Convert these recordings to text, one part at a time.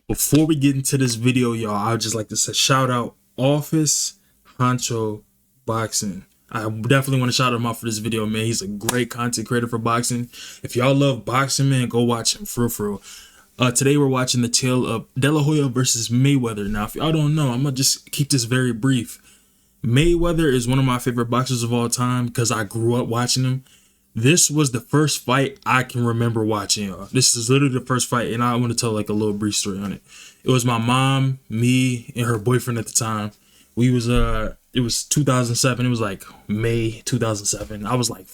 Before we get into this video, y'all, I would just like to say shout out Office Honcho Boxing. I definitely want to shout him out for this video, man. He's a great content creator for boxing. If y'all love boxing, man, go watch him for real. Today we're watching the tale of De La Hoya versus Mayweather. Now, if y'all don't know, I'm gonna just keep this very brief. Mayweather is one of my favorite boxers of all time because I grew up watching him. This was the first fight I can remember watching, y'all. This is literally the first fight, and I want to tell like a little brief story on it. It was my mom, me, and her boyfriend at the time. We was it was 2007. It was like May 2007. I was like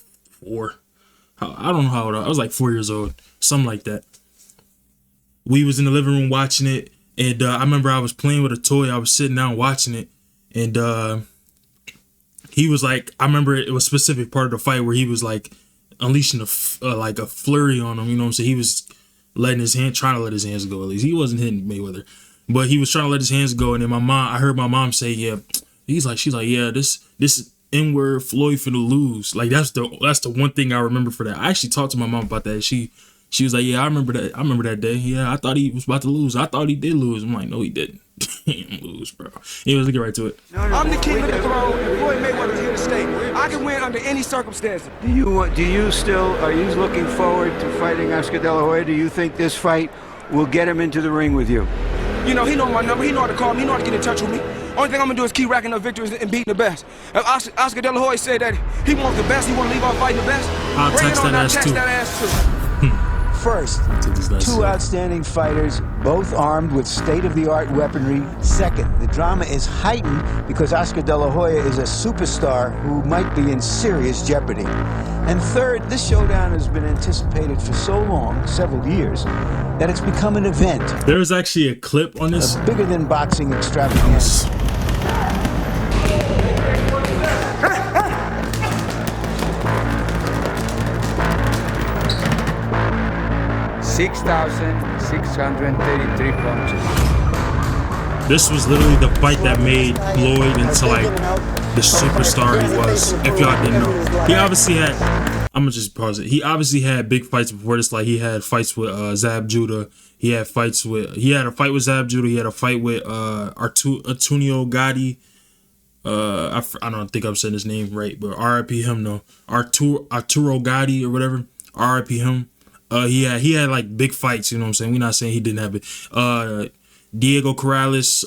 4. I don't know how old I was. Like 4 years old, something like that. We was in the living room watching it, and I remember I was playing with a toy. I was sitting down watching it, and he was like, I remember it was a specific part of the fight where he was like unleashing like a flurry on him. You know what I'm saying? He was trying to let his hands go. At least he wasn't hitting Mayweather, but he was trying to let his hands go. And then I heard my mom say, "Yeah," she's like, "Yeah, this N-word Floyd finna lose." Like that's the one thing I remember for that. I actually talked to my mom about that. She was like, "Yeah, I remember that day. Yeah, I thought he was about to lose. I thought he did lose." I'm like, "No, he didn't. He didn't lose, bro." Anyways, let's get right to it. I'm the king of the throne, and Floyd Mayweather's here to stay. I can win under any circumstances. Are you looking forward to fighting Oscar De La Hoya? Do you think this fight will get him into the ring with you? You know, he know my number. He know how to call me. He know how to get in touch with me. Only thing I'm gonna do is keep racking up victories and beating the best. If Oscar De La Hoya said that he wants the best, he want to leave off fighting the best, I'll text that ass too. First, two outstanding fighters, both armed with state-of-the-art weaponry. Second, the drama is heightened because Oscar De La Hoya is a superstar who might be in serious jeopardy. And third, this showdown has been anticipated for so long, several years, that it's become an event. There's actually a clip on this. A bigger than boxing extravaganza. 6,633 punches. This was literally the fight that made Floyd into like the superstar he was. If y'all didn't know, he obviously had. I'm gonna just pause it. He obviously had big fights before this. Like he had fights with Zab Judah. He had a fight with Zab Judah. He had a fight with Antonio Gotti. I don't think I'm saying his name right, but R.I.P. him though. Arturo Gotti or whatever. R.I.P. him. He had like big fights, you know what I'm saying? We're not saying he didn't have it. Diego Corrales,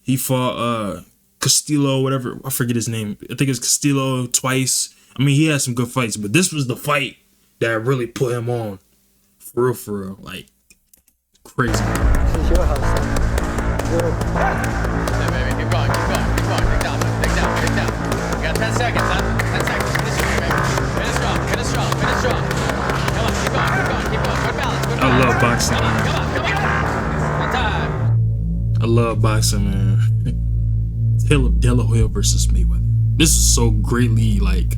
he fought Castillo, whatever. I forget his name. I think it's Castillo twice. I mean, he had some good fights, but this was the fight that really put him on. For real. Like, crazy. This is your house. Yeah, baby, keep going. Dig down. You got 10 seconds, huh? 10 seconds. Finish it, baby. Finish strong. Come on, keep going. Good balance. I love boxing. Come on. On time. I love boxing, man. Tale of De La Hoya versus Mayweather. This is so greatly like,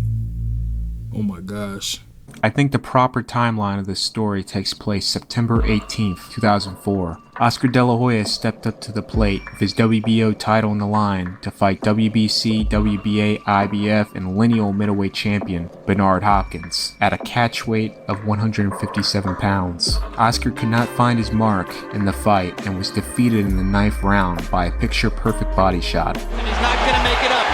oh my gosh. I think the proper timeline of this story takes place September 18th, 2004. Oscar De La Hoya stepped up to the plate with his WBO title on the line to fight WBC, WBA, IBF, and lineal middleweight champion Bernard Hopkins at a catch weight of 157 pounds. Oscar could not find his mark in the fight and was defeated in the 9th round by a picture-perfect body shot. And he's not going to make it up.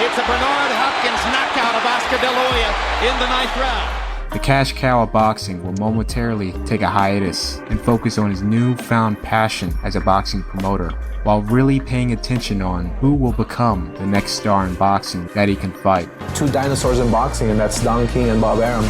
It's a Bernard Hopkins knockout of Oscar De La Hoya in the 9th round. The cash cow of boxing will momentarily take a hiatus and focus on his newfound passion as a boxing promoter, while really paying attention on who will become the next star in boxing that he can fight. Two dinosaurs in boxing, and that's Don King and Bob Arum,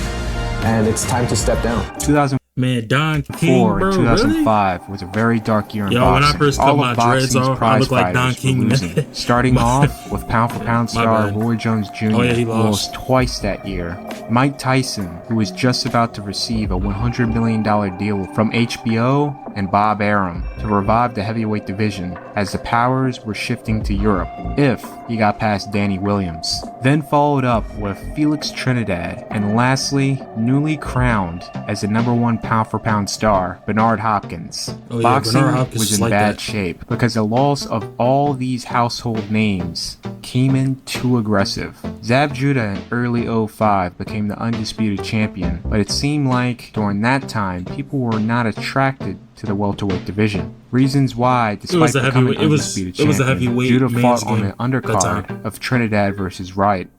and it's time to step down. 2004 Man, Don King, bro, and 2005 really? Was a very dark year in Yo, boxing. when I first cut my dreads off, I looked like Don King. Starting off with pound-for-pound star Roy Jones Jr., he who lost twice that year. Mike Tyson, who was just about to receive a $100 million deal from HBO, and Bob Arum to revive the heavyweight division as the powers were shifting to Europe, if he got past Danny Williams. Then followed up with Felix Trinidad, and lastly, newly crowned as the #1 pound-for-pound star, Bernard Hopkins. Boxing was in bad shape because the loss of all these household names came in too aggressive. Zab Judah in early 05 became the undisputed champion, but it seemed like during that time people were not attracted to the welterweight division. Reasons why, despite becoming undisputed champion, Judah fought on the undercard of Trinidad versus Wright.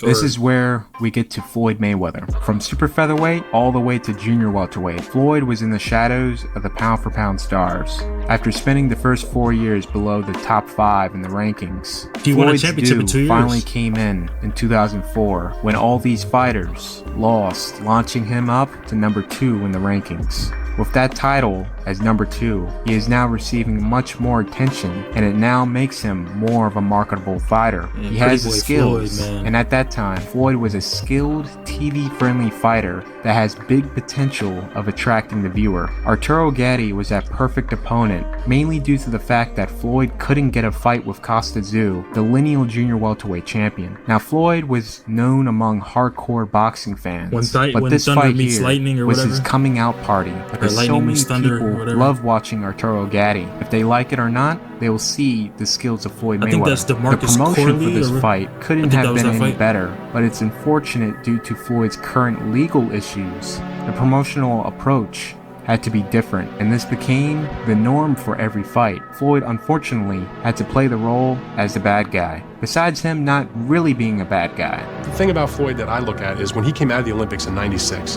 This is where we get to Floyd Mayweather. From super featherweight all the way to junior welterweight, Floyd was in the shadows of the pound-for-pound stars. After spending the first 4 years below the top 5 in the rankings, Floyd's due finally came in 2004 when all these fighters lost, launching him up to number 2 in the rankings. With that title as number 2, he is now receiving much more attention, and it now makes him more of a marketable fighter. He has the skills, and at that time, Floyd was a skilled, TV-friendly fighter that has big potential of attracting the viewer. Arturo Gatti was that perfect opponent, mainly due to the fact that Floyd couldn't get a fight with Costa Tszyu, the lineal junior welterweight champion. Now, Floyd was known among hardcore boxing fans, but this fight here was his coming out party. So many people love watching Arturo Gatti. If they like it or not, they will see the skills of Floyd Mayweather. The promotion for this fight couldn't have been any better, but it's unfortunate due to Floyd's current legal issues. The promotional approach had to be different, and this became the norm for every fight. Floyd unfortunately had to play the role as the bad guy, besides him not really being a bad guy. The thing about Floyd that I look at is when he came out of the Olympics in '96,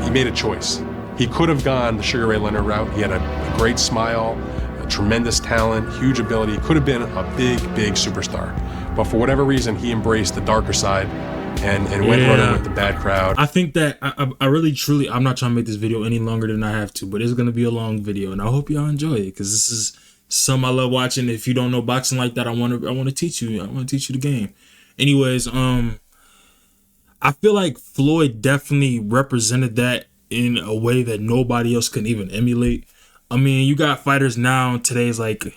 he made a choice. He could have gone the Sugar Ray Leonard route. He had a great smile, a tremendous talent, huge ability. He could have been a big superstar. But for whatever reason, he embraced the darker side and went running with the bad crowd. I think that I really, truly, I'm not trying to make this video any longer than I have to, but it's going to be a long video, and I hope y'all enjoy it, because this is something I love watching. If you don't know boxing like that, I want to teach you. I want to teach you the game. Anyways, I feel like Floyd definitely represented that in a way that nobody else can even emulate. I mean, you got fighters now today's like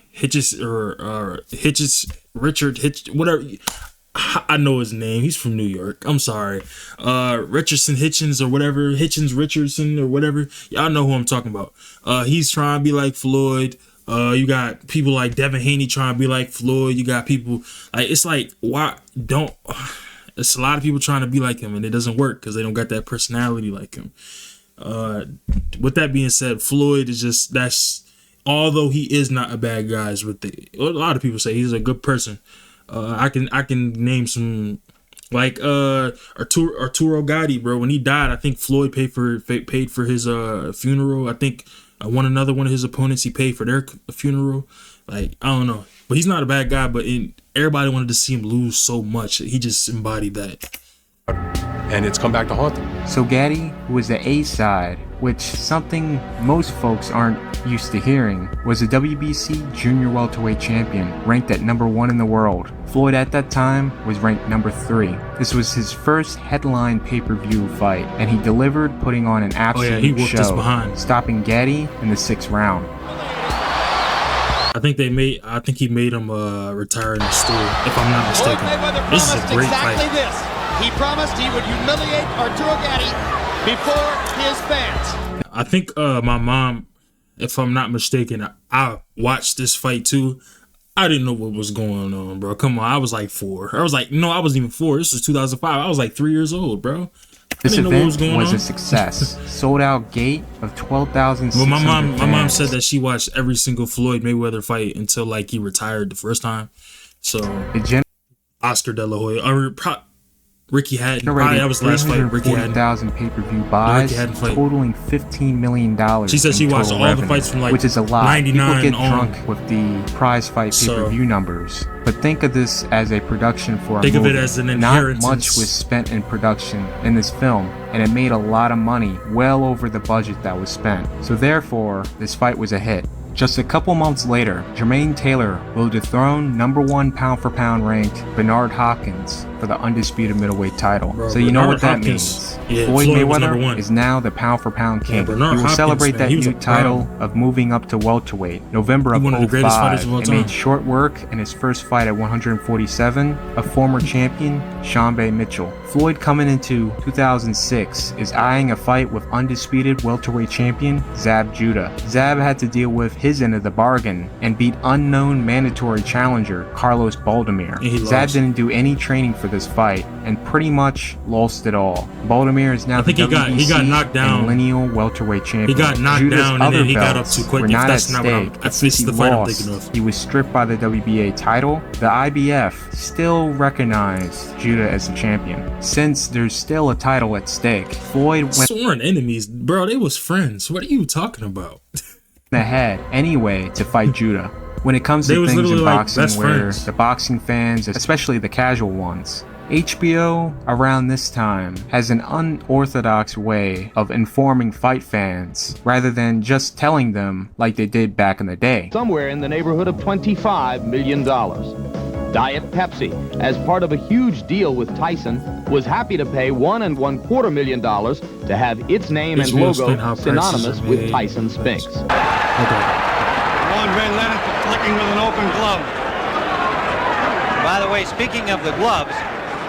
Richard Hitch, whatever. I know his name. He's from New York. I'm sorry. Richardson Hitchens or whatever. Richardson or whatever. Y'all know who I'm talking about. He's trying to be like Floyd. You got people like Devin Haney trying to be like Floyd. You got people like, it's like, why don't, it's a lot of people trying to be like him, and it doesn't work because they don't got that personality like him. With that being said, Floyd is just, although he is not a bad guy, a lot of people say he's a good person. I can name some, like Arturo Gatti, bro. When he died, I think Floyd paid for his funeral. I think another one of his opponents, he paid for their funeral. Like, I don't know, but he's not a bad guy. But everybody wanted to see him lose so much. He just embodied that. And it's come back to haunt them. So Gatti, who was the A side, which something most folks aren't used to hearing, was a WBC junior welterweight champion, ranked at number 1 in the world. Floyd at that time was ranked number 3. This was his first headline pay-per-view fight, and he delivered, putting on an absolute show, stopping Gatti in the 6th round. I think he made him retire in the stool, if I'm not mistaken. This is a great fight. He promised he would humiliate Arturo Gatti before his fans. I think my mom, if I'm not mistaken, I watched this fight too. I didn't know what was going on, bro. Come on, I was like 4. I wasn't even 4. This was 2005. I was like 3 years old, bro. This event was a success. Sold out gate of 12,600 Well, my fans. mom said that she watched every single Floyd Mayweather fight until like he retired the first time. So Oscar De La Hoya, Ricky Hatton. That was the last fight. Ricky Hatton. 40,000 pay-per-view buys, totaling $15 million. She said she watched all the fights from like, which is a lot. 99 People get drunk with the prize fight pay-per-view numbers. But think of this as a production for a movie. Think of it as an inheritance. Not much was spent in production in this film, and it made a lot of money, well over the budget that was spent. So therefore, this fight was a hit. Just a couple months later, Jermaine Taylor will dethrone number 1 pound-for-pound ranked Bernard Hopkins for the undisputed middleweight title. Bro, so you know what that means. Yeah, Floyd Mayweather is now the pound-for-pound king. He will celebrate that new title of moving up to welterweight, November of 2005, and made short work in his first fight at 147 of former champion Sean Mitchell. Floyd, coming into 2006, is eyeing a fight with undisputed welterweight champion Zab Judah. Zab had to deal with his his end of the bargain and beat unknown mandatory challenger Carlos Baldomir. Zab didn't do any training for this fight and pretty much lost it all. Baldomir is now the WBC he got knocked down. and lineal welterweight champion. He got knocked Judah's down and then he got up too quick. Were not That's at not stake. what it's the fight I'm thinking of. He was stripped by the WBA title. The IBF still recognized Judah as the champion. Since there's still a title at stake, Floyd went sworn enemies, bro. They was friends. What are you talking about? ahead anyway to fight Judah. When it comes to things in boxing where the boxing fans, especially the casual ones, HBO around this time has an unorthodox way of informing fight fans rather than just telling them like they did back in the day. Somewhere in the neighborhood of $25 million. Diet Pepsi, as part of a huge deal with Tyson, was happy to pay $1.25 million to have its name and logo synonymous with Tyson Spinks. Andre Lennon flicking with an open glove. By the way, speaking of the gloves,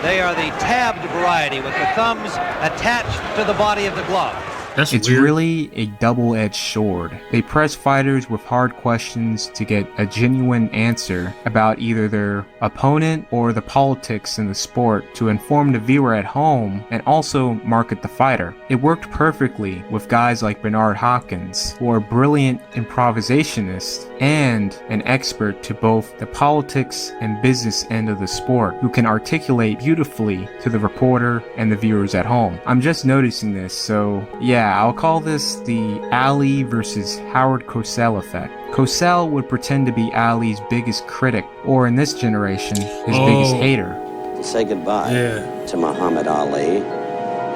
they are the tabbed variety with the thumbs attached to the body of the glove. It's really a double-edged sword. They press fighters with hard questions to get a genuine answer about either their opponent or the politics in the sport to inform the viewer at home and also market the fighter. It worked perfectly with guys like Bernard Hopkins, who are a brilliant improvisationist and an expert to both the politics and business end of the sport, who can articulate beautifully to the reporter and the viewers at home. I'm just noticing this, so yeah, I'll call this the Ali versus Howard Cosell effect. Cosell would pretend to be Ali's biggest critic, or in this generation, his biggest hater. To say goodbye to Muhammad Ali,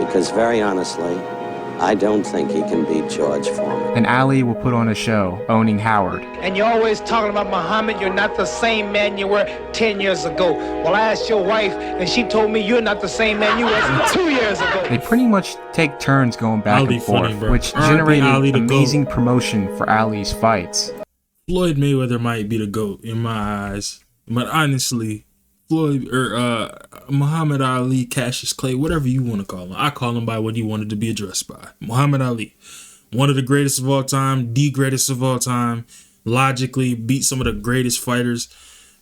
because very honestly, I don't think he can beat George Foreman. And Ali will put on a show, owning Howard. And you're always talking about Muhammad, you're not the same man you were 10 years ago. Well, I asked your wife, and she told me you're not the same man you were 2 years ago. They pretty much take turns going back and forth, which generated amazing promotion for Ali's fights. Floyd Mayweather might be the GOAT in my eyes, but honestly, Floyd or Muhammad Ali, Cassius Clay, whatever you want to call him. I call him by what he wanted to be addressed by. Muhammad Ali, one of the greatest of all time, the greatest of all time, logically beat some of the greatest fighters.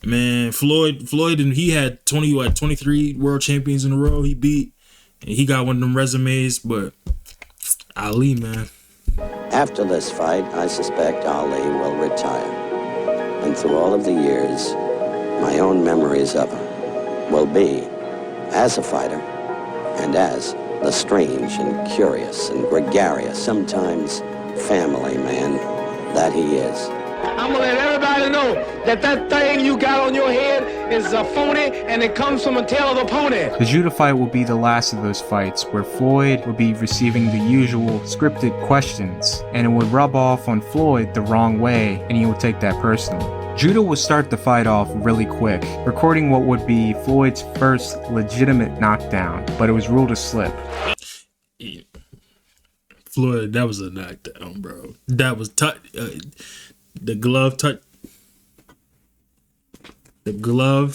Man, Floyd, and he had 23 world champions in a row he beat, and he got one of them resumes, but Ali, man. After this fight, I suspect Ali will retire. And through all of the years, my own memories of him will be as a fighter and as the strange and curious and gregarious, sometimes family man that he is. I'm gonna let everybody know that that thing you got on your head is a phony and it comes from a tail of a pony. The Judah fight will be the last of those fights where Floyd will be receiving the usual scripted questions, and it would rub off on Floyd the wrong way and he would take that personally. Judah will start the fight off really quick, recording what would be Floyd's first legitimate knockdown, but it was ruled a slip. Floyd, that was a knockdown, bro. That was the glove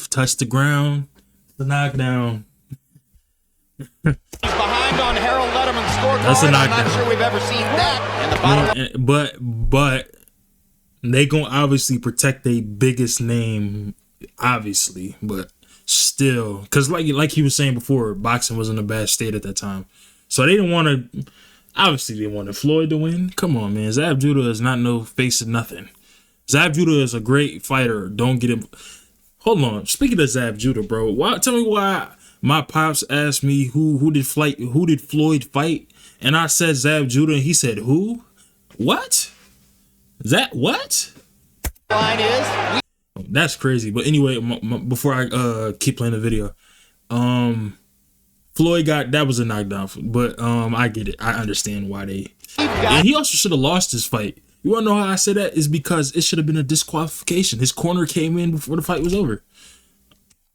touched the ground. The knockdown. He's behind on Harold Letterman's scorecard. That's a knockdown. I'm not sure we've ever seen that in the bottom. But they gonna obviously protect their biggest name, obviously, but still, because like he was saying before, boxing was in a bad state at that time, so they didn't want to. Obviously, they wanted Floyd to win. Come on, man. Zab Judah is not no face of nothing. Zab Judah is a great fighter. Don't get him. Hold on. Speaking of Zab Judah, bro, tell me why my pops asked me who did Floyd fight, and I said Zab Judah, and he said who? What? What? Line is. That's crazy. But anyway, before I keep playing the video, Floyd that was a knockdown, but I get it. I understand why they. And he also should have lost his fight. You wanna know how I say that? Is because it should have been a disqualification. His corner came in before the fight was over.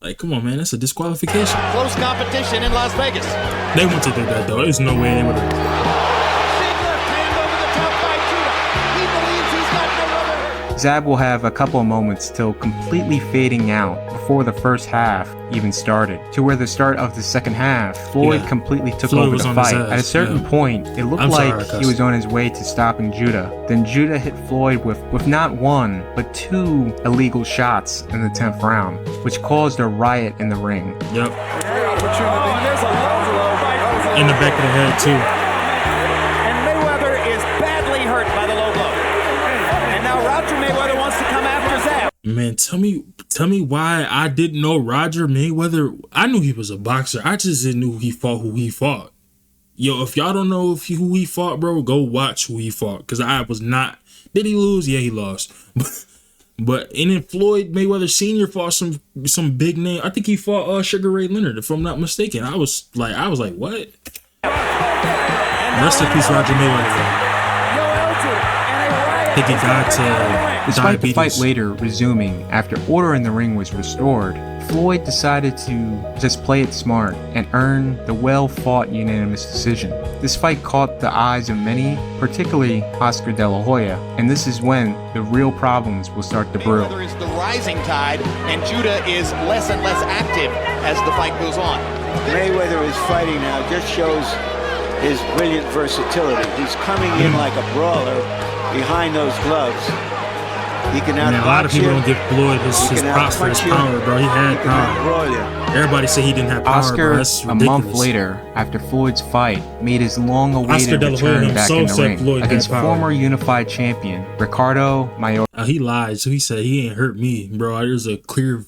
Like, come on, man, that's a disqualification. Close competition in Las Vegas. They wouldn't have did that though. There's no way they would have. Zab will have a couple of moments till completely fading out before the first half even started, to where the start of the second half, Floyd completely took over the fight. At a certain point, it looked like he was on his way to stopping Judah. Then Judah hit Floyd with not one, but 2 illegal shots in the 10th round, which caused a riot in the ring. Yep. In the back of the head, too. And Mayweather is badly hurt by the low blow. And now Roger Mayweather wants to come after Zab. Man, tell me why I didn't know Roger Mayweather. I knew he was a boxer. I just didn't know who he fought. Yo, if y'all don't know who he fought, bro, go watch who he fought. Because I was not. Did he lose? Yeah, he lost. But and then Floyd Mayweather Sr. fought some big name. I think he fought Sugar Ray Leonard, if I'm not mistaken. I was like, what? Rest in peace, Roger Mayweather. I think he died to Despite diabetes. the fight later resuming after order in the ring was restored, Floyd decided to just play it smart and earn the well-fought unanimous decision. This fight caught the eyes of many, particularly Oscar De La Hoya, and this is when the real problems will start to brew. Mayweather is the rising tide, and Judah is less and less active as the fight goes on. Mayweather is fighting now just shows his brilliant versatility. He's coming in like a brawler behind those gloves. He can a lot of people don't give Floyd his props for his power, bro. He had power. Everybody say he didn't have power, Oscar, bro. That's ridiculous. a month later, after Floyd's fight, made his long-awaited return back in the ring against former unified champion Ricardo Mayorga. He lied, so he said he ain't hurt me, bro. There's a clear.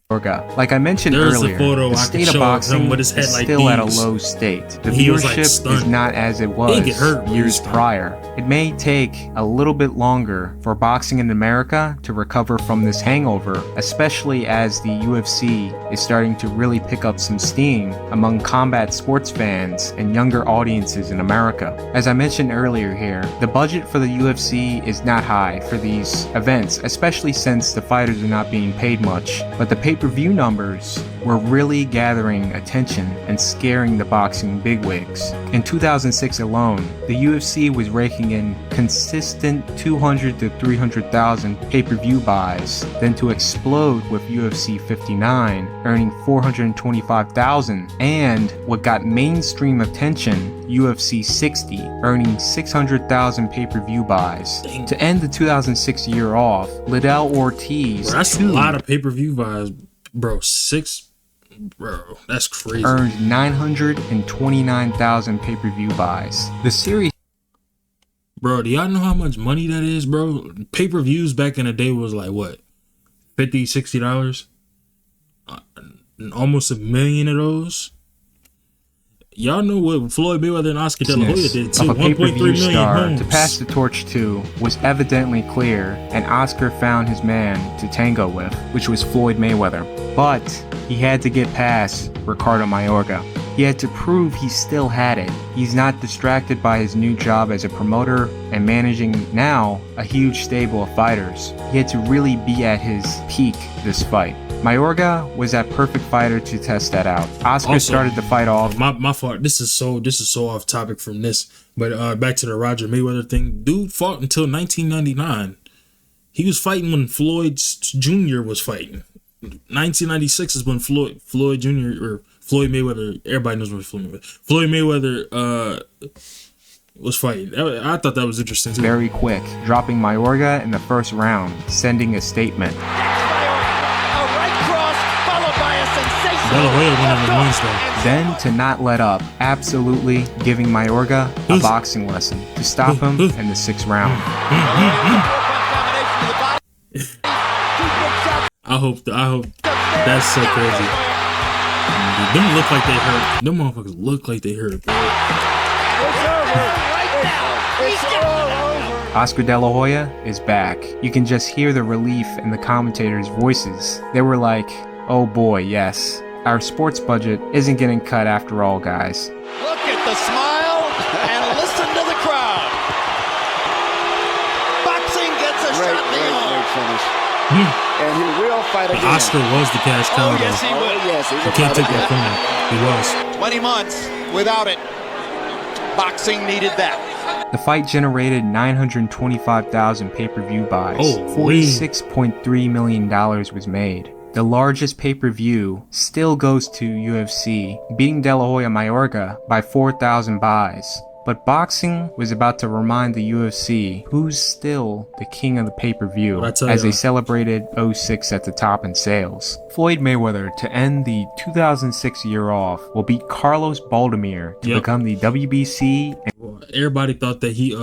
Like I mentioned earlier, the state of boxing is still at a low state. The viewership is not as it was years prior. It may take a little bit longer for boxing in America to recover from this hangover, especially as the UFC is starting to really pick up some steam among combat sports fans and younger audiences in America. As I mentioned earlier here, the budget for the UFC is not high for these events, especially since the fighters are not being paid much, but the pay-per-view numbers were really gathering attention and scaring the boxing bigwigs. In 2006 alone, the UFC was raking in consistent 200 to 300,000 pay-per-view buys, then to explode with UFC 59, earning 425,000, and what got mainstream attention, UFC 60, earning 600,000 pay-per-view buys. To end the 2006 year off, Liddell Ortiz, that's a lot of pay-per-view buys, bro. Bro, that's crazy. Earned 929,000 pay-per-view buys. The series. Bro, do y'all know how much money that is, bro? Pay-per-views back in the day was like what, $50, $60? Almost $1 million of those. Y'all know what Floyd Mayweather and Oscar De La Hoya did too. Of a pay-per-view star to pass the torch to was evidently clear, and Oscar found his man to tango with, which was Floyd Mayweather. But he had to get past Ricardo Mayorga. He had to prove he still had it. He's not distracted by his new job as a promoter and managing now a huge stable of fighters. He had to really be at his peak this fight. Mayorga was that perfect fighter to test that out. Oscar also started the fight off. My fault. This is so off topic from this. But back to the Roger Mayweather thing. Dude fought until 1999. He was fighting when Floyd Jr. was fighting. 1996 is when Floyd Jr. or Floyd Mayweather. Everybody knows what Floyd Mayweather was fighting. I thought that was interesting too. Very quick, dropping Mayorga in the first round, sending a statement. De La Hoya won on the Wednesday. Then to not let up, absolutely giving Mayorga a boxing lesson to stop him in the 6th round. I hope that's so crazy. Them look like they hurt. Them motherfuckers look like they hurt, bro. Oscar De La Hoya is back. You can just hear the relief in the commentators' voices. They were like, oh boy, yes. Our sports budget isn't getting cut after all, guys. Look at the smile and listen to the crowd. Boxing gets a shot in the arm. And he will fight again. Oscar was the cash cow. Oh, yes, he will. Yes, you can't take that from him. He was. 20 months without it. Boxing needed that. The fight generated 925,000 pay-per-view buys. $46.3 million was made. The largest pay-per-view still goes to UFC, beating De La Hoya Mayorga by 4,000 buys. But boxing was about to remind the UFC who's still the king of the pay-per-view as they celebrated 06 at the top in sales. Floyd Mayweather, to end the 2006 year off, will beat Carlos Baldomir to become the WBC everybody thought that he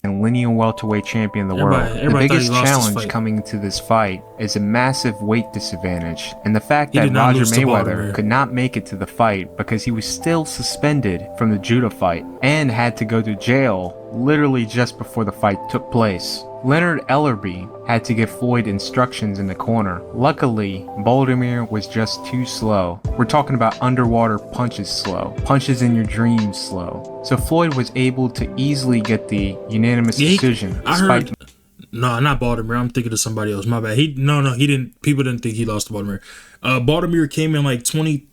and lineal welterweight champion of the world. The biggest challenge coming into this fight is a massive weight disadvantage, and the fact that Roger Mayweather could not make it to the fight because he was still suspended from the judo fight and had to go to jail literally just before the fight took place. Leonard Ellerby had to give Floyd instructions in the corner. Luckily, Baldomir was just too slow. We're talking about underwater punches slow, punches in your dreams slow. So Floyd was able to easily get the unanimous decision. No, not Baldomir. I'm thinking of somebody else. My bad. He didn't. People didn't think he lost to Baldomir. Baldomir came in like 20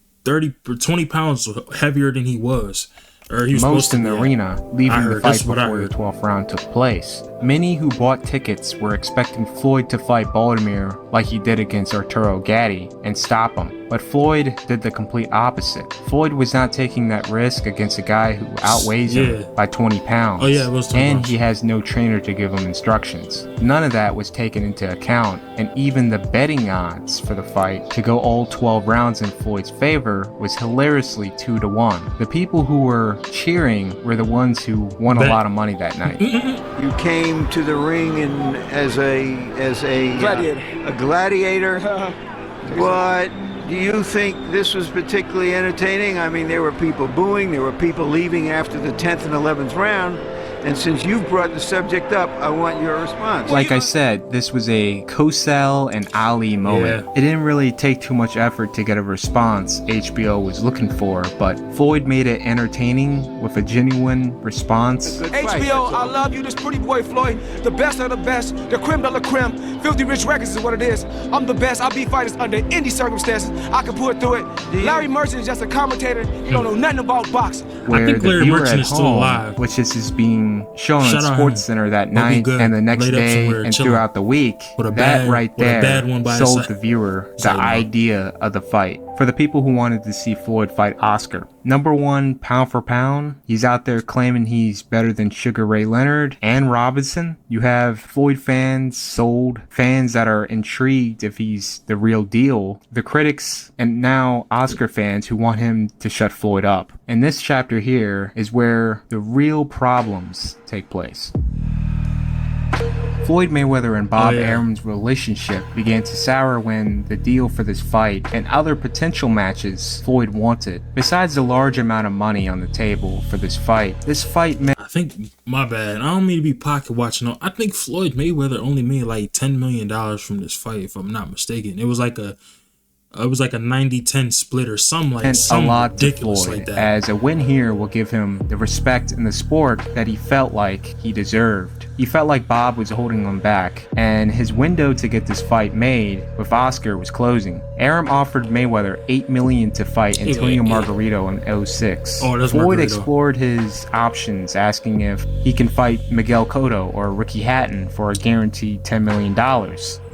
pounds heavier than he was. Or he was most in the arena, leaving the fight before the 12th round took place. Many who bought tickets were expecting Floyd to fight Baldomir like he did against Arturo Gatti and stop him. But Floyd did the complete opposite. Floyd was not taking that risk against a guy who outweighs him by 20 pounds. And he has no trainer to give him instructions. None of that was taken into account, and even the betting odds for the fight to go all 12 rounds in Floyd's favor was hilariously 2-1. The people who were cheering were the ones who won a lot of money that night. You came to the ring as a gladiator. What? Do you think this was particularly entertaining? I mean, there were people booing, there were people leaving after the 10th and 11th round. And since you've brought the subject up, I want your response. Like I said, this was a Cosell and Ali moment. It didn't really take too much effort to get a response HBO was looking for, but Floyd made it entertaining with a genuine response. HBO, I love you, this pretty boy Floyd. The best of the best, the creme de la creme. Filthy Rich Records is what it is. I'm the best. I beat fighters under any circumstances. I can pull through it. Larry Merchant is just a commentator. He don't know nothing about boxing. Where I think the viewer at home, which this is being shown on Sports Center that night and the next day and throughout the week, that right there sold the viewer the idea of the fight. For the people who wanted to see Floyd fight Oscar, #1 pound for pound, he's out there claiming he's better than Sugar Ray Leonard and Robinson. You have Floyd fans sold, fans that are intrigued if he's the real deal, the critics, and now Oscar fans who want him to shut Floyd up. And this chapter here is where the real problems take place. Floyd Mayweather and Bob Arum's relationship began to sour when the deal for this fight and other potential matches Floyd wanted. Besides the large amount of money on the table for this fight meant... I think, my bad, I don't mean to be pocket watching. I think Floyd Mayweather only made like $10 million from this fight, if I'm not mistaken. It was like a 90-10 split or something like a lot ridiculous to Floyd, like that. As a win here will give him the respect in the sport that he felt like he deserved. He felt like Bob was holding him back, and his window to get this fight made with Oscar was closing. Arum offered Mayweather $8 million to fight Antonio Margarito in 06. Floyd explored his options, asking if he can fight Miguel Cotto or Ricky Hatton for a guaranteed $10 million.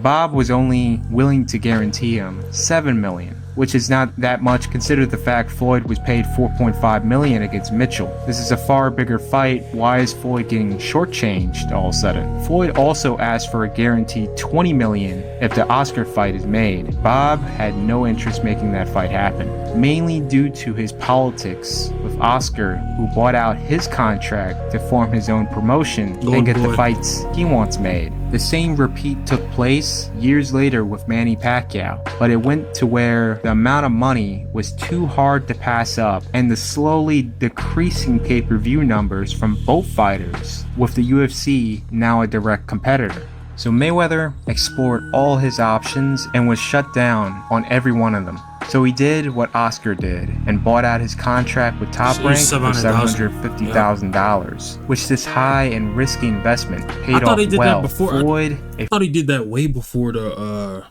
Bob was only willing to guarantee him $7 million, which is not that much considering the fact Floyd was paid $4.5 million against Mitchell. This is a far bigger fight. Why is Floyd getting shortchanged all of a sudden? Floyd also asked for a guaranteed $20 million if the Oscar fight is made. Bob had no interest making that fight happen, mainly due to his politics with Oscar, who bought out his contract to form his own promotion and get the fights he wants made. The same repeat took place years later with Manny Pacquiao, but it went to where the amount of money was too hard to pass up, and the slowly decreasing pay-per-view numbers from both fighters, with the UFC now a direct competitor. So Mayweather explored all his options and was shut down on every one of them. So he did what Oscar did and bought out his contract with Top Rank for $750,000, which this high and risky investment paid off well. I thought he did that way before the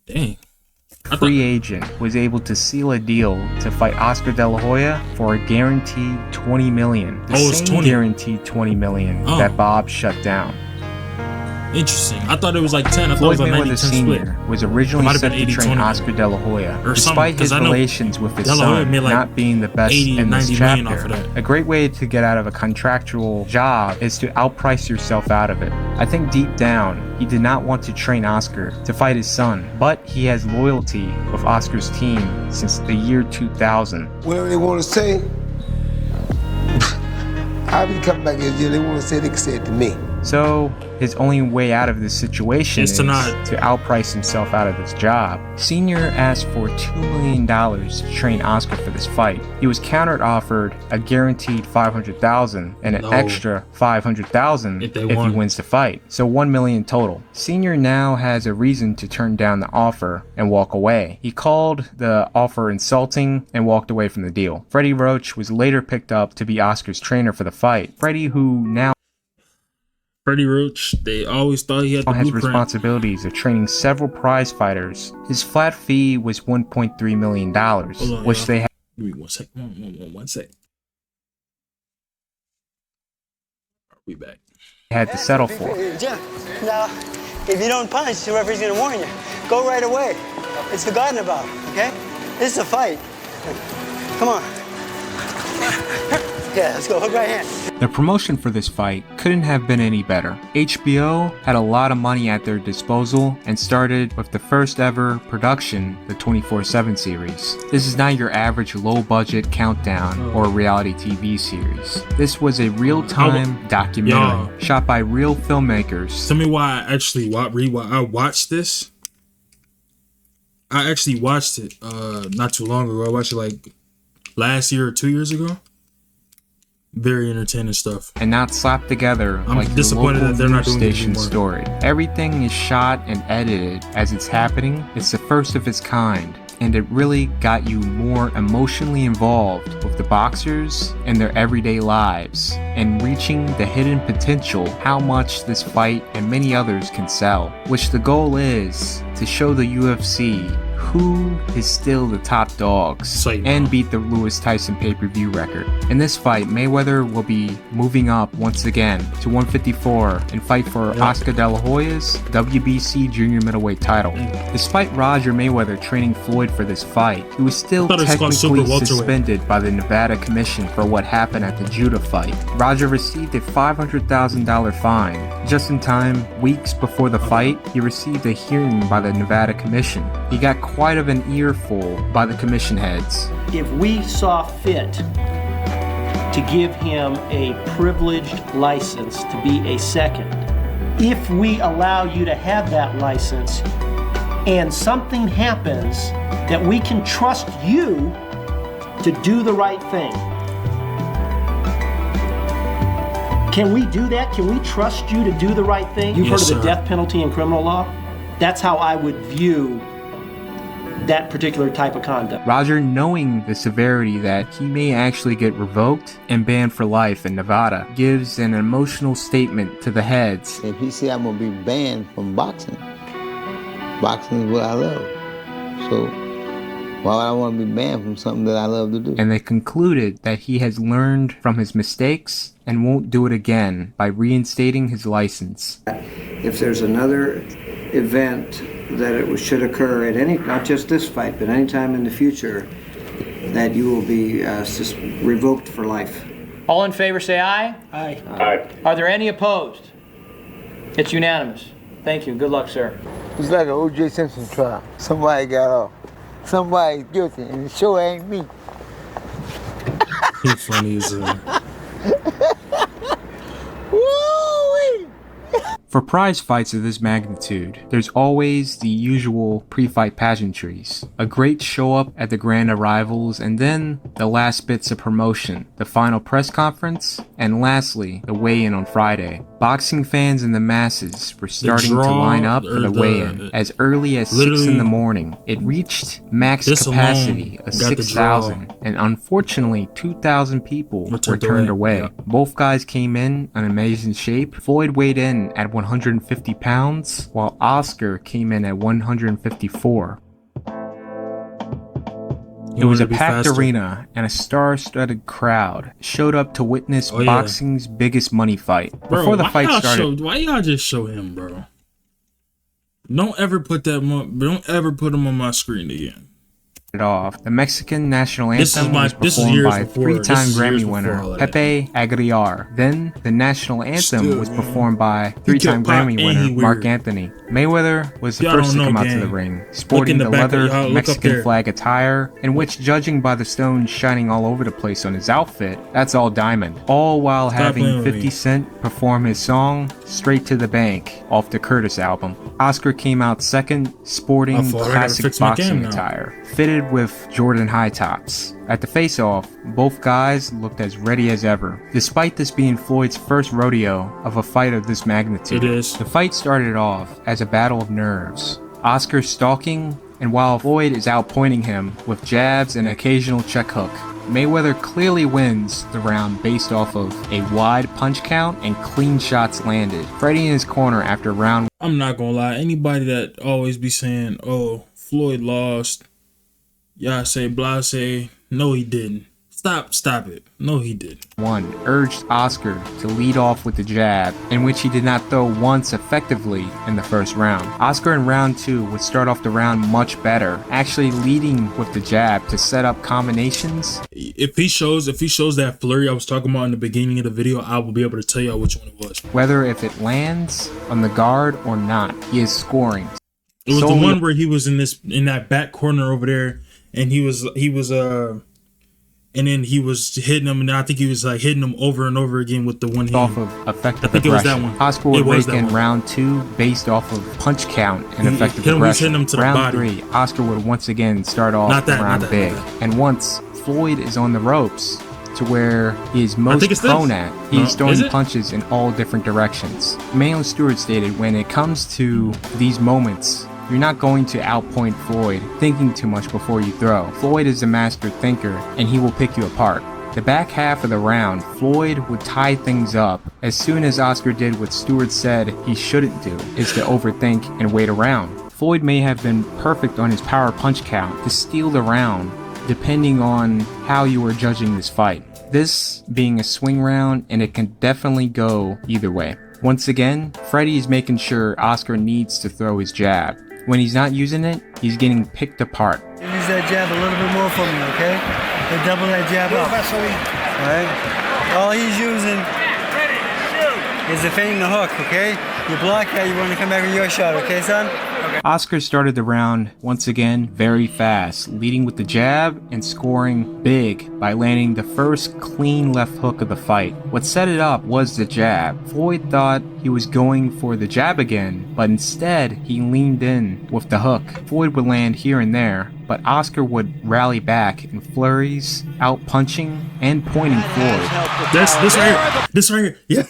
dang. free agent, was able to seal a deal to fight Oscar De La Hoya for a guaranteed $20 million. The same 20. Guaranteed $20 million that Bob shut down. Interesting. I thought it was like 10. I thought Floyd it was like Mayweather 90-10 split. Sr. was originally set to train Oscar De La Hoya, despite his relations with his son not being the best in this chapter. A great way to get out of a contractual job is to outprice yourself out of it. I think deep down, he did not want to train Oscar to fight his son, but he has loyalty with Oscar's team since the year 2000. Whatever they want to say, I'll be coming back here. They want to say, they can say it to me. So, his only way out of this situation is to outprice himself out of this job. Senior asked for $2 million to train Oscar for this fight. He was counter-offered a guaranteed $500,000 and an extra $500,000 if he wins the fight. So $1 million total. Senior now has a reason to turn down the offer and walk away. He called the offer insulting and walked away from the deal. Freddie Roach was later picked up to be Oscar's trainer for the fight. Freddie, who now Freddie Roach, they always thought he had the has blueprint. Responsibilities of training several prize fighters. His flat fee was $1.3 million, which they had. Give me 1 second. One sec. We back. Had to settle for. Now, if you don't punch, the referee's gonna warn you. Go right away. It's forgotten about, okay? This is a fight. Come on. Yeah, let's go. Hook right hand. The promotion for this fight couldn't have been any better. HBO had a lot of money at their disposal and started with the first ever production, the 24/7 series. This is not your average low-budget countdown or reality TV series. This was a real-time documentary shot by real filmmakers. Tell me why I actually I watched this. I actually watched it not too long ago. I watched it like last year or 2 years ago. Very entertaining stuff. And not slapped together like disappointed that they're not doing station story. Everything is shot and edited as it's happening. It's the first of its kind. And it really got you more emotionally involved with the boxers and their everyday lives and reaching the hidden potential how much this fight and many others can sell, which the goal is to show the UFC who is still the top dogs and beat the Lewis Tyson pay-per-view record. In this fight, Mayweather will be moving up once again to 154 and fight for Oscar De La Hoya's WBC junior middleweight title. Despite Roger Mayweather training Floyd for this fight, he was still technically suspended by the Nevada Commission for what happened at the Judah fight. Roger received a $500,000 fine. Just in time, weeks before the fight, he received a hearing by the Nevada Commission. He got quite of an earful by the commission heads. If we saw fit to give him a privileged license to be a second, if we allow you to have that license and something happens that we can trust you to do the right thing, can we do that? Can we trust you to do the right thing? You've heard of the death penalty in criminal law? That's how I would view that particular type of conduct. Roger, knowing the severity that he may actually get revoked and banned for life in Nevada, gives an emotional statement to the heads. If he say I'm gonna be banned from boxing, boxing is what I love. So why would I want to be banned from something that I love to do? And they concluded that he has learned from his mistakes and won't do it again by reinstating his license. If there's another event that it should occur at any, not just this fight, but any time in the future, that you will be revoked for life. All in favor say aye. Aye. Aye. Are there any opposed? It's unanimous. Thank you. Good luck, sir. It's like an O.J. Simpson trial. Somebody got off. Somebody's guilty, and it sure ain't me. He's funny as For prize fights of this magnitude, there's always the usual pre-fight pageantries, a great show-up at the grand arrivals, and then the last bits of promotion, the final press conference, and lastly, the weigh-in on Friday. Boxing fans and the masses were starting to line up for the weigh-in as early as 6 in the morning. It reached max capacity of 6,000, and unfortunately 2,000 people were turned away. Both guys came in amazing shape. Floyd weighed in at 150 pounds, while Oscar came in at 154. It was a packed arena, and a star-studded crowd showed up to witness boxing's biggest money fight. Bro, before the fight started, why y'all just show him, bro? Don't ever put him on my screen again. Off, the Mexican national anthem was performed by three-time Grammy winner Pepe Aguilar. Then the national anthem was performed by three-time Grammy winner Mark Anthony. Mayweather was the first to come out to the ring, sporting the leather Mexican flag attire, in which, judging by the stones shining all over the place on his outfit, that's all diamond. All while having 50 Cent perform his song "Straight to the Bank" off the Curtis album. Oscar came out second, sporting classic boxing attire, fitted with Jordan high tops. At the face-off, both guys looked as ready as ever. Despite this being Floyd's first rodeo of a fight of this magnitude, the fight started off as a battle of nerves. Oscar stalking, and while Floyd is outpointing him with jabs and occasional check hook, Mayweather clearly wins the round based off of a wide punch count and clean shots landed. Freddie in his corner after round. I'm not gonna lie, anybody that always be saying, oh, Floyd lost, y'all say blase, no he didn't. Stop it. No he didn't. One urged Oscar to lead off with the jab, in which he did not throw once effectively in the first round. Oscar in round 2 would start off the round much better, actually leading with the jab to set up combinations. If he shows that flurry I was talking about in the beginning of the video, I will be able to tell y'all which one it was. Whether if it lands on the guard or not, he is scoring. It was the one where he was in that back corner over there, and he was and then he was hitting him, and I think he was like hitting him over and over again with the one hand. Off of effective I think aggression. It was that one. Oscar would rake in round 2 based off of punch count and effective aggression. Him to round the body. 3, Oscar would once again start off the round big. And once Floyd is on the ropes to where he is most prone at, he is throwing punches in all different directions. Mayo Stewart stated, when it comes to these moments, you're not going to outpoint Floyd thinking too much before you throw. Floyd is a master thinker, and he will pick you apart. The back half of the round, Floyd would tie things up as soon as Oscar did what Stewart said he shouldn't do, is to overthink and wait around. Floyd may have been perfect on his power punch count to steal the round, depending on how you are judging this fight. This being a swing round, and it can definitely go either way. Once again, Freddie is making sure Oscar needs to throw his jab. When he's not using it, he's getting picked apart. Use that jab a little bit more for me, okay? And double that jab up. Alright? All he's using is defending the hook, okay? You block that, you want to come back with your shot, okay, son? Okay. Oscar started the round once again very fast, leading with the jab and scoring big by landing the first clean left hook of the fight. What set it up was the jab. Floyd thought he was going for the jab again, but instead he leaned in with the hook. Floyd would land here and there, but Oscar would rally back in flurries, out punching and pointing Floyd. This right here. Yeah.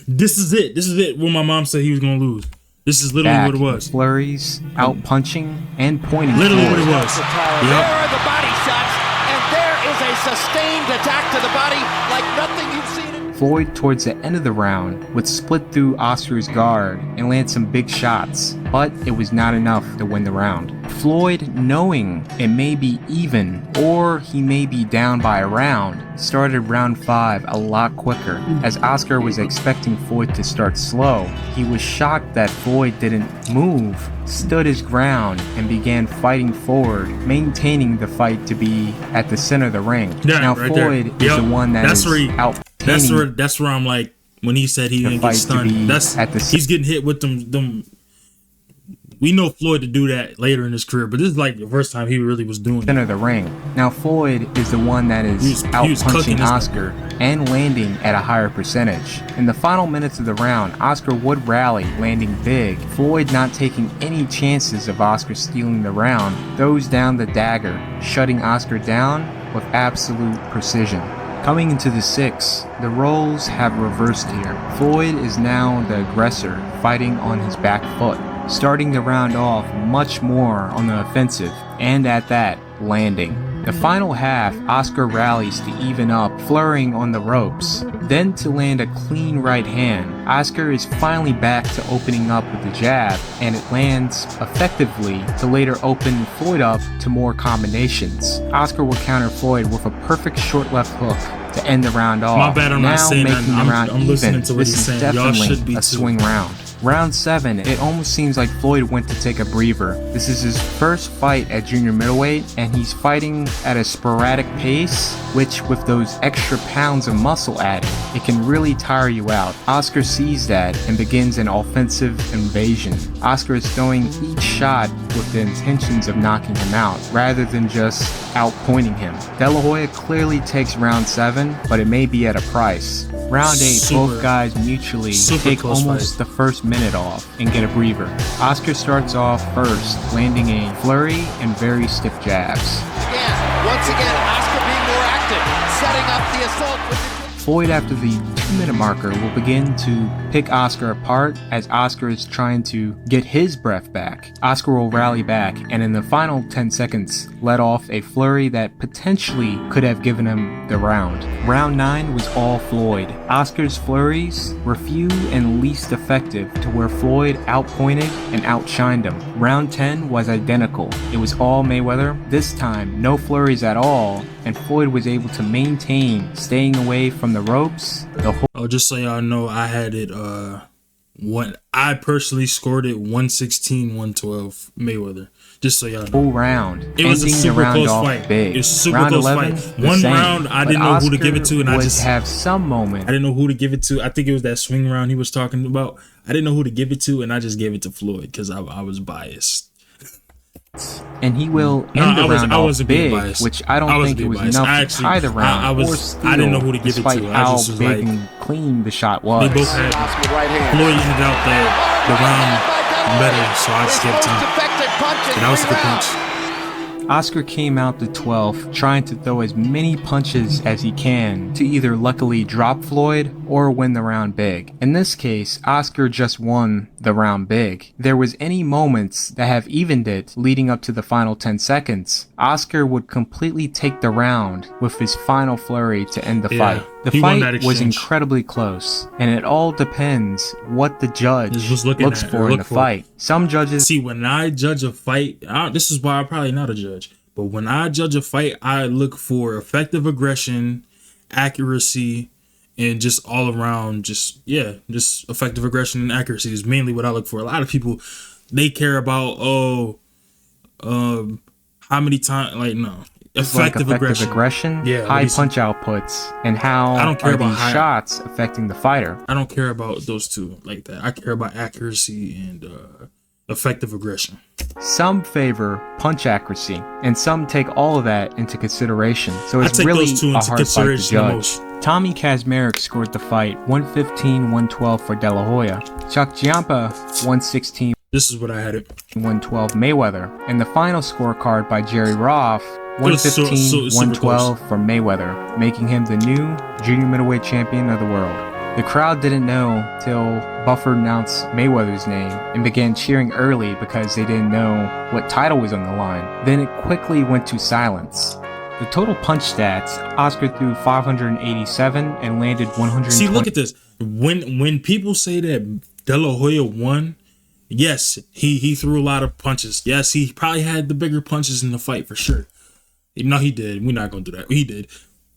This is it. When my mom said he was gonna lose. This is literally what it was. Flurries, out punching, and pointing. Literally Floyd. what it was. There are the body shots, and there is a sustained attack to the body like nothing you've seen. Floyd, towards the end of the round, would split through Oscar's guard and land some big shots, but it was not enough to win the round. Floyd, knowing it may be even or he may be down by a round, started round 5 a lot quicker. As Oscar was expecting Floyd to start slow, he was shocked that Floyd didn't move, stood his ground, and began fighting forward, maintaining the fight to be at the center of the ring. Yeah, now right Floyd is the one that is out. That's where I'm like, when he said he didn't get stunned, he's getting hit with them. We know Floyd to do that later in his career, but this is like the first time he really was doing it. Center of the ring. Now Floyd is the one that is out punching Oscar and landing at a higher percentage. In the final minutes of the round, Oscar would rally, landing big. Floyd, not taking any chances of Oscar stealing the round, throws down the dagger, shutting Oscar down with absolute precision. Coming into the 6th, the roles have reversed here. Floyd is now the aggressor, fighting on his back foot, starting the round off much more on the offensive, and at that, landing. The final half, Oscar rallies to even up, flurrying on the ropes. Then to land a clean right hand, Oscar is finally back to opening up with the jab, and it lands effectively to later open Floyd up to more combinations. Oscar will counter Floyd with a perfect short left hook to end the round off. My bad, I'm not saying making that. the round I'm listening to what this he's is saying. Y'all definitely should be a too. swing round. Round 7, it almost seems like Floyd went to take a breather. This is his first fight at junior middleweight, and he's fighting at a sporadic pace, which with those extra pounds of muscle added, it can really tire you out. Oscar sees that and begins an offensive invasion. Oscar is throwing each shot with the intentions of knocking him out, rather than just outpointing him. De La Hoya clearly takes round 7, but it may be at a price. Round 8, both guys mutually take almost the first minute off and get a breather. Oscar starts off first, landing a flurry and very stiff jabs. Once again, Oscar being more active, setting up the assault with the... Floyd, after the 2-minute marker, will begin to pick Oscar apart as Oscar is trying to get his breath back. Oscar will rally back and in the final 10 seconds let off a flurry that potentially could have given him the round. Round 9 was all Floyd. Oscar's flurries were few and least effective to where Floyd outpointed and outshined him. Round 10 was identical. It was all Mayweather. This time, no flurries at all, and Floyd was able to maintain staying away from the ropes. Just so y'all know, I had it I personally scored it 116-112 Mayweather. Just so y'all know. Full round. It was a super close fight. Big. It was a super round close 11, fight. One round I didn't know who to give it to, and I just have some moment. I didn't know who to give it to. I think it was that swing round he was talking about. I didn't know who to give it to, and I just gave it to Floyd because I was biased. And he will end the round off big, which I don't think it was enough to tie the round or steal, I didn't know who to give it to. How big and clean the shot was. They both had Floyd ended out the round better, so I just gave it to him. And that was a good punch. Oscar came out the 12th trying to throw as many punches as he can to either luckily drop Floyd or win the round big. In this case, Oscar just won the round big. There was any moments that have evened it leading up to the final 10 seconds. Oscar would completely take the round with his final flurry to end the fight. The fight was incredibly close, and it all depends what the judge looks for in the fight. Some judges... See, when I judge a fight, this is why I'm probably not a judge, but when I judge a fight, I look for effective aggression, accuracy, and just all around, just effective aggression and accuracy is mainly what I look for. A lot of people, they care about, how many times, no. Effective aggression, high punch outputs, and how I don't care about these shots affecting the fighter. I don't care about those two like that. I care about accuracy and effective aggression. Some favor punch accuracy, and some take all of that into consideration. So it's really a hard fight to judge. Tommy Kazmarek scored the fight 115-112 for De La Hoya. Chuck Giampa 116. This is what I had it. 112 Mayweather, and the final scorecard by Jerry Roth. 115-112 for Mayweather, making him the new junior middleweight champion of the world. The crowd didn't know till Buffer announced Mayweather's name and began cheering early because they didn't know what title was on the line. Then it quickly went to silence. The total punch stats, Oscar threw 587 and landed 120. See, look at this. When people say that De La Hoya won, yes, he threw a lot of punches. Yes, he probably had the bigger punches in the fight for sure. No, he did. We're not gonna do that. He did,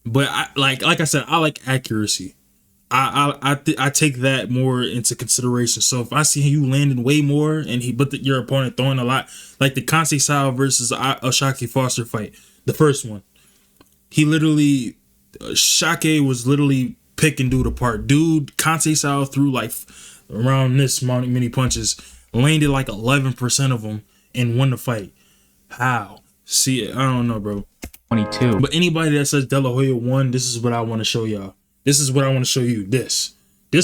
but like I said, I like accuracy. I take that more into consideration. So if I see you landing way more and your opponent throwing a lot, like the Conceição versus Shake Foster fight, the first one, he literally Shake was literally picking dude apart. Dude, Conceição threw like around this many punches, landed like 11% of them, and won the fight. How? See, I don't know, bro. 22. But anybody that says De La Hoya won, this is what I want to show y'all. This is what I want to show you. This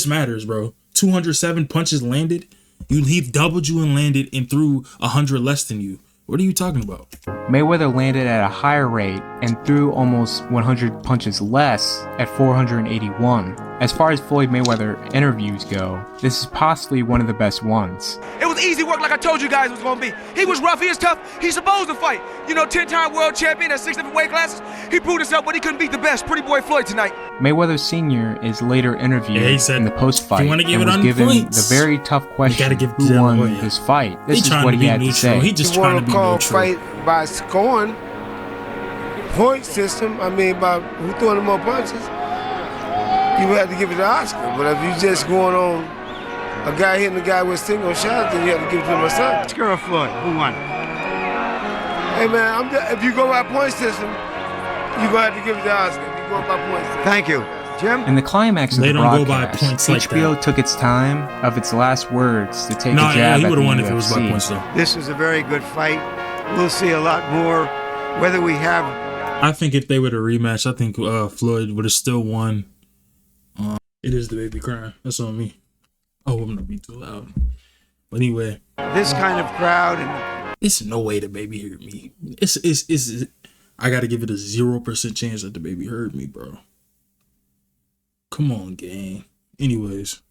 matters, bro. 207 punches landed. He doubled you and landed and threw 100 less than you. What are you talking about? Mayweather landed at a higher rate and threw almost 100 punches less at 481. As far as Floyd Mayweather interviews go, this is possibly one of the best ones. It was easy work like I told you guys it was going to be. He was rough, he was tough, he's supposed to fight. You know, 10-time world champion at 6 different weight classes. He proved himself, but he couldn't beat the best, Pretty Boy Floyd tonight. Mayweather Sr. is later interviewed in the post-fight and was given the very tough question, who won this fight? This is what he had to say. He just trying to be neutral. Fight by scoring, point system, I mean, by who throwing the more punches, you would have to give it to Oscar. But if you just going on a guy hitting a guy with a single shot, then you have to give it to my son. Oscar or Floyd? Who won? Hey, man, if you go by point system, you're going to have to give it to Oscar. If you go by point system. Thank you. Jim? In the climax of They the don't go broadcast, by points like HBO that. took its time of its last words to take a jab he at the would have won if it was by UFC. points, though. This was a very good fight. We'll see a lot more. Whether we have... I think if they were to rematch, I think Floyd would have still won. It is the baby crying. That's on me. Oh, I'm not being too loud. But anyway, this kind of crowd, and it's no way the baby heard me. It's I gotta give it a 0% chance that the baby heard me, bro. Come on, gang. Anyways,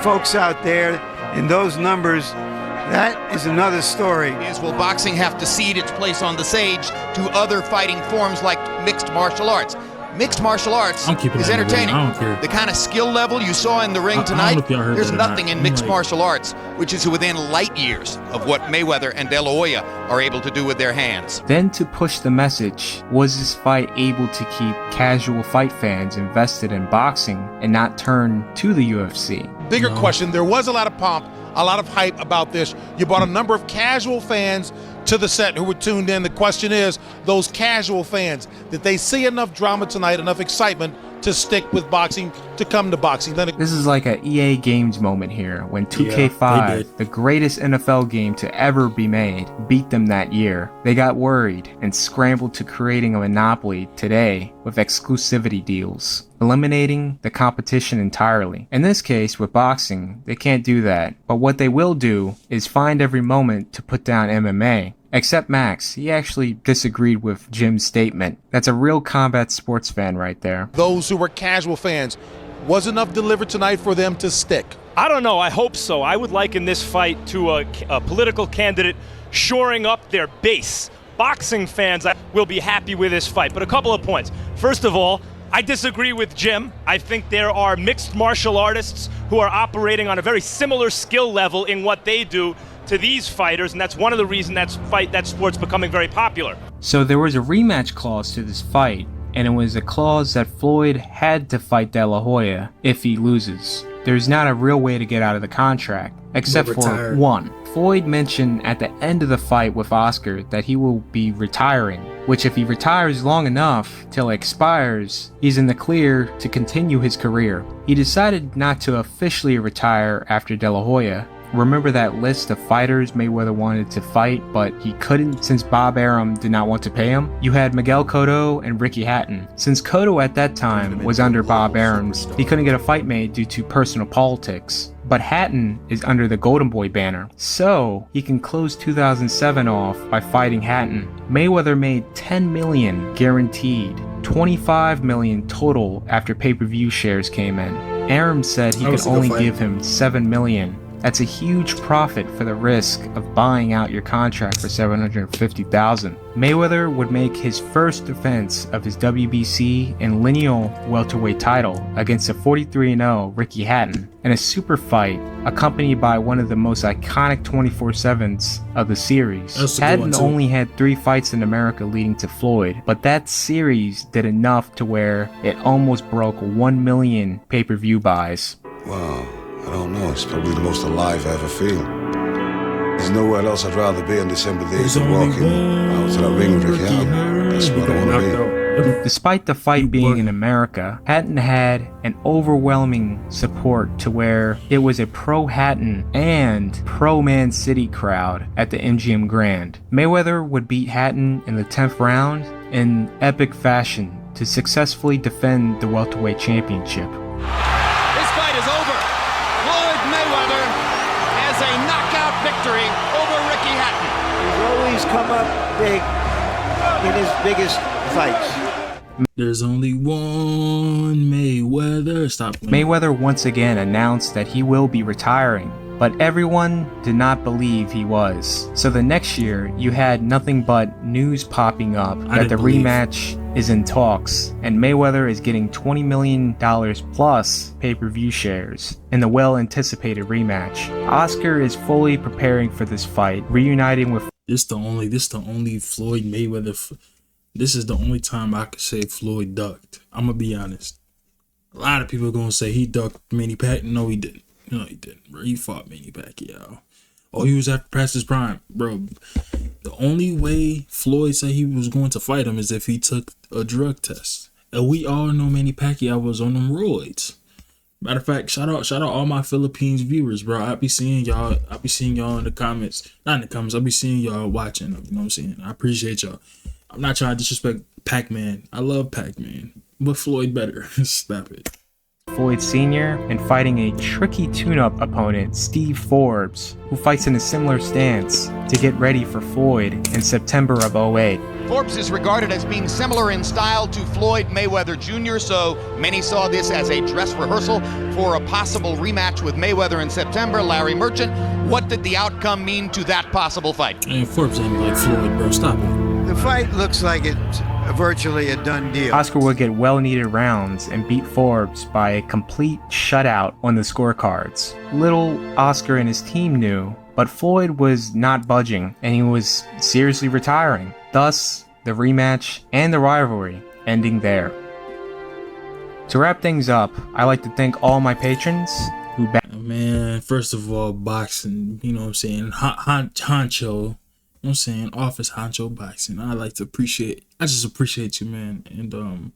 folks out there in those numbers, that is another story. Will boxing have to cede its place on the stage to other fighting forms like mixed martial arts? Mixed martial arts is entertaining. I don't care. The kind of skill level you saw in the ring tonight, there's nothing in mixed martial arts which is within light years of what Mayweather and De La Hoya are able to do with their hands. Then to push the message, was this fight able to keep casual fight fans invested in boxing and not turn to the UFC? Bigger question, there was a lot of pomp, a lot of hype about this. You brought a number of casual fans to the set who were tuned in. The question is, those casual fans, did they see enough drama tonight, enough excitement to stick with boxing, to come to boxing? This is like a EA Games moment here, when 2K5, the greatest NFL game to ever be made, beat them that year. They got worried and scrambled to creating a monopoly today with exclusivity deals, eliminating the competition entirely. In this case, with boxing, they can't do that, but what they will do is find every moment to put down MMA. Except Max, he actually disagreed with Jim's statement. That's a real combat sports fan right there. Those who were casual fans, was enough delivered tonight for them to stick? I don't know, I hope so. I would liken this fight to a political candidate shoring up their base. Boxing fans will be happy with this fight, but a couple of points. First of all, I disagree with Jim. I think there are mixed martial artists who are operating on a very similar skill level in what they do to these fighters, and that's one of the reasons that sport's becoming very popular. So there was a rematch clause to this fight, and it was a clause that Floyd had to fight De La Hoya if he loses. There's not a real way to get out of the contract, except for one. Floyd mentioned at the end of the fight with Oscar that he will be retiring, which if he retires long enough till it expires, he's in the clear to continue his career. He decided not to officially retire after De La Hoya. Remember that list of fighters Mayweather wanted to fight, but he couldn't since Bob Arum did not want to pay him? You had Miguel Cotto and Ricky Hatton. Since Cotto at that time was under Bob Arum's, he couldn't get a fight made due to personal politics. But Hatton is under the Golden Boy banner, so he can close 2007 off by fighting Hatton. Mayweather made $10 million guaranteed, $25 million total after pay-per-view shares came in. Arum said he could only give him $7 million. That's a huge profit for the risk of buying out your contract for $750,000. Mayweather would make his first defense of his WBC and lineal welterweight title against a 43-0 Ricky Hatton in a super fight accompanied by one of the most iconic 24/7s of the series. Hatton only had 3 fights in America leading to Floyd, but that series did enough to where it almost broke 1 million pay-per-view buys. Wow. I don't know, it's probably the most alive I ever feel. There's nowhere else I'd rather be on December the 8th than walking out to that ring with Ricky Hatton. That's what I want to be. Despite the fight being in America, Hatton had an overwhelming support to where it was a pro-Hatton and pro-Man City crowd at the MGM Grand. Mayweather would beat Hatton in the 10th round in epic fashion to successfully defend the welterweight championship. Victory over Ricky Hatton. He's always come up big in his biggest fights. There's only one Mayweather. Stop playing. Mayweather once again announced that he will be retiring, but everyone did not believe he was. So the next year, you had nothing but news popping up that the rematch is in talks, and Mayweather is getting $20 million plus pay-per-view shares in the well-anticipated rematch. Oscar is fully preparing for this fight, reuniting with... This the only Floyd Mayweather... This is the only time I could say Floyd ducked. I'm gonna be honest. A lot of people are gonna say he ducked Manny Pacquiao. No, he didn't. No, he didn't, bro. He fought Manny Pacquiao. Oh, he was after past his prime, bro. The only way Floyd said he was going to fight him is if he took a drug test. And we all know Manny Pacquiao was on them roids. Matter of fact, shout out all my Philippines viewers, bro. I be seeing y'all in the comments. Not in the comments. I be seeing y'all watching. You know what I'm saying? I appreciate y'all. I'm not trying to disrespect Pac-Man. I love Pac-Man, but Floyd better. Stop it. Floyd Sr. and fighting a tricky tune-up opponent, Steve Forbes, who fights in a similar stance to get ready for Floyd in September of 2008. Forbes is regarded as being similar in style to Floyd Mayweather Jr., so many saw this as a dress rehearsal for a possible rematch with Mayweather in September. Larry Merchant, what did the outcome mean to that possible fight? And Forbes ain't like Floyd, bro. Stop it. The fight looks like it's virtually a done deal. Oscar would get well-needed rounds and beat Forbes by a complete shutout on the scorecards. Little Oscar and his team knew, but Floyd was not budging, and he was seriously retiring. Thus, the rematch and the rivalry ending there. To wrap things up, I like to thank all my patrons who man, first of all, boxing, you know what I'm saying, honcho, you know what I'm saying, office honcho boxing. I just appreciate you, man. And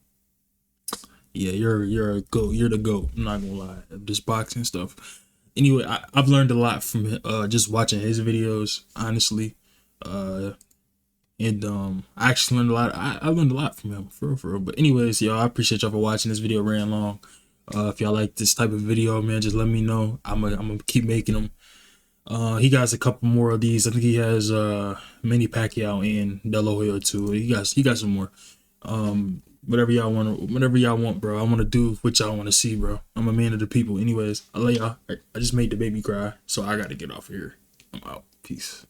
yeah, you're a goat. You're the GOAT. I'm not gonna lie. This boxing stuff. Anyway, I've learned a lot from just watching his videos, honestly. And I actually learned a lot. I learned a lot from him, for real. But anyways, y'all, I appreciate y'all for watching. This video ran long. If y'all like this type of video, man, just let me know. I'm gonna keep making them. He got a couple more of these. I think he has Manny Pacquiao and De La Hoya too. He got some more. Whatever y'all want, bro. I want to do what y'all want to see, bro. I'm a man of the people. Anyways, I love y'all. I just made the baby cry, so I gotta get off of here. I'm out. Peace.